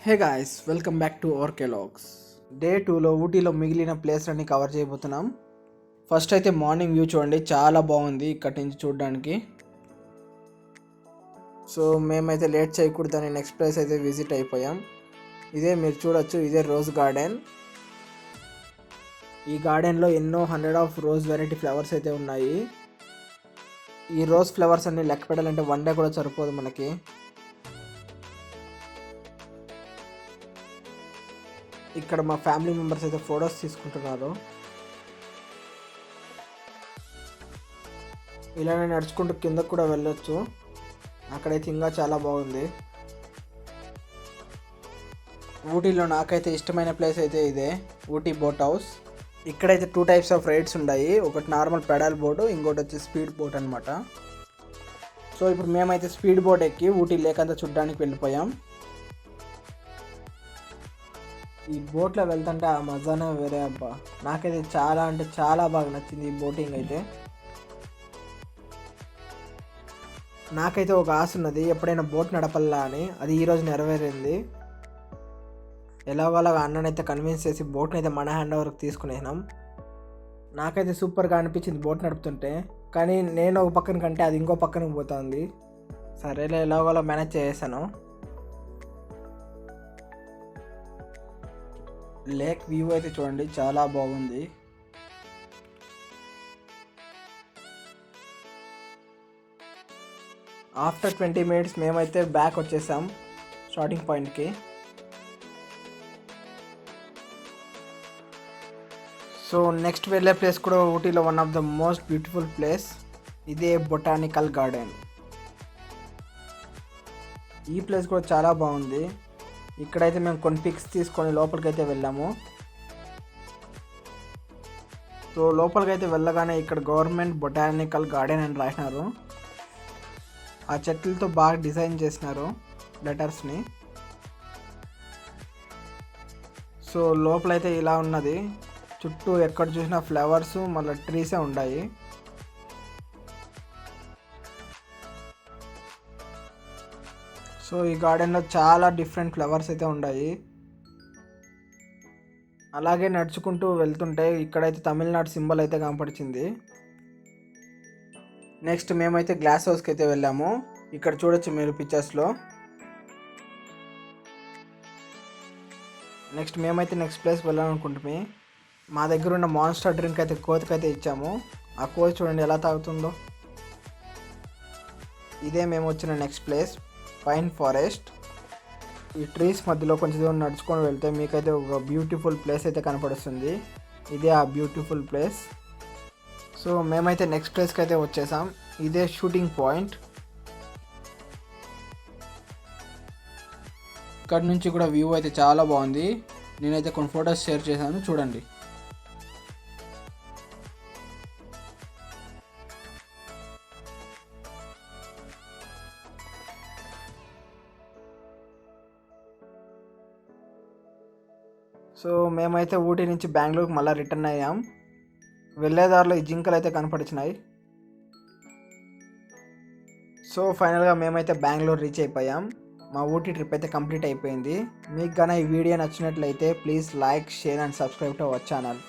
Hey guys, welcome back to our Kellogg's. Day 2లో ఊటీలో మిగిలిన ప్లేస్లన్నీ కవర్ చేయబోతున్నాం. ఫస్ట్ అయితే మార్నింగ్ వ్యూ చూడండి, చాలా బాగుంది ఇక్కడి నుంచి చూడడానికి. సో మేమైతే లేట్ చేయకూడదని నెక్స్ట్ ప్లేస్ అయితే విజిట్ అయిపోయాం. ఇదే మీరు చూడొచ్చు, ఇదే రోజ్ గార్డెన్. ఈ గార్డెన్లో ఎన్నో 100 ఆఫ్ రోజ్ వెరైటీ ఫ్లవర్స్ అయితే ఉన్నాయి. ఈ రోజ్ ఫ్లవర్స్ అన్ని లెక్క పెట్టాలంటే 1 డే కూడా సరిపోదు మనకి. ఇక్కడ మా ఫ్యామిలీ మెంబర్స్ అయితే ఫొటోస్ తీసుకుంటున్నారు. ఇలానే నడుచుకుంటూ కిందకు కూడా వెళ్ళొచ్చు, అక్కడైతే ఇంకా చాలా బాగుంది. ఊటీలో నాకైతే ఇష్టమైన ప్లేస్ అయితే ఇదే, ఊటీ బోట్ హౌస్. ఇక్కడైతే 2 టైప్స్ ఆఫ్ రైడ్స్ ఉన్నాయి, ఒకటి నార్మల్ పెడల్ బోట్, ఇంకోటి వచ్చి స్పీడ్ బోట్ అనమాట. సో ఇప్పుడు మేమైతే స్పీడ్ బోట్ ఎక్కి ఊటీ లేక్ అంతా చూడడానికి వెళ్ళిపోయాం. ఈ బోట్లో వెళ్తుంటే ఆ మజానే వేరే అబ్బా. నాకైతే చాలా అంటే చాలా బాగా నచ్చింది ఈ బోటింగ్ అయితే. నాకైతే ఒక ఆశ ఉన్నది, ఎప్పుడైనా బోట్ నడపల్లా అని. అది ఈరోజు నెరవేరింది. ఎలాగోలాగా అన్ననైతే కన్విన్స్ చేసి బోట్ని అయితే మన హ్యాండ్ ఓవర్కి తీసుకునేసినాం. నాకైతే సూపర్గా అనిపించింది బోట్ నడుపుతుంటే, కానీ నేను ఒక పక్కన కంటే అది ఇంకో పక్కనకి పోతుంది. సరేలే, ఎలాగోలా మేనేజ్ చేసాను. లేక్ వ్యూ అయితే చూడండి, చాలా బాగుంది. ఆఫ్టర్ 20 minutes మేమైతే బ్యాక్ వచ్చేసాం స్టార్టింగ్ పాయింట్కి. సో నెక్స్ట్ వెళ్ళే ప్లేస్ కూడా ఊటీలో one of the most beautiful place, ఇదే బొటానికల్ గార్డెన్. ఈ ప్లేస్ కూడా చాలా బాగుంది. ఇక్కడైతే మేము కొన్ని పిక్స్ తీసుకొని లోపలికైతే వెళ్ళాము. సో లోపలికైతే వెళ్ళగానే ఇక్కడ గవర్నమెంట్ బొటానికల్ గార్డెన్ అని రాసినారు. ఆ చెట్లతో బాగా డిజైన్ చేసినారు లెటర్స్ని. సో లోపలైతే ఇలా ఉన్నది, చుట్టూ ఎక్కడ చూసినా ఫ్లవర్స్ మళ్ళీ ట్రీసే ఉన్నాయి. సో ఈ గార్డెన్లో చాలా డిఫరెంట్ ఫ్లవర్స్ అయితే ఉన్నాయి. అలాగే నడుచుకుంటూ వెళ్తుంటే ఇక్కడైతే తమిళనాడు సింబల్ అయితే కనపడిచింది. నెక్స్ట్ మేమైతే గ్లాస్ హౌస్కి అయితే వెళ్ళాము. ఇక్కడ చూడొచ్చు మీరు పిక్చర్స్లో. నెక్స్ట్ మేమైతే నెక్స్ట్ ప్లేస్కి వెళ్ళాలనుకుంటున్నాం. మా దగ్గర ఉన్న మాన్స్టర్ డ్రింక్ అయితే కోతికైతే ఇచ్చాము. ఆ కోతి చూడండి ఎలా తాగుతుందో. ఇదే మేము వచ్చిన నెక్స్ట్ ప్లేస్, పైన్ ఫారెస్ట్. ఈ ట్రీస్ మధ్యలో కొంచెం దూరం నడుచుకొని వెళ్తే మీకైతే ఒక బ్యూటిఫుల్ ప్లేస్ అయితే కనపడుతుంది. ఇదే ఆ బ్యూటిఫుల్ ప్లేస్. సో మేమైతే నెక్స్ట్ ప్లేస్కి అయితే వచ్చేసాం. ఇదే షూటింగ్ పాయింట్. ఇక్కడ నుంచి కూడా వ్యూ అయితే చాలా బాగుంది. నేనైతే కొన్ని ఫొటోస్ షేర్ చేశాను, చూడండి. సో మేమైతే ఊటీ నుంచి బెంగళూరుకి మళ్ళీ రిటర్న్ అయ్యాం. వెళ్ళేదారిలో ఈ జింకలు అయితే కనపడిచినాయి. సో ఫైనల్గా మేమైతే బెంగళూరు రీచ్ అయిపోయాం. మా ఊటీ ట్రిప్ అయితే కంప్లీట్ అయిపోయింది. మీకు కన్నా ఈ వీడియో నచ్చినట్లయితే please like, share and subscribe to our channel.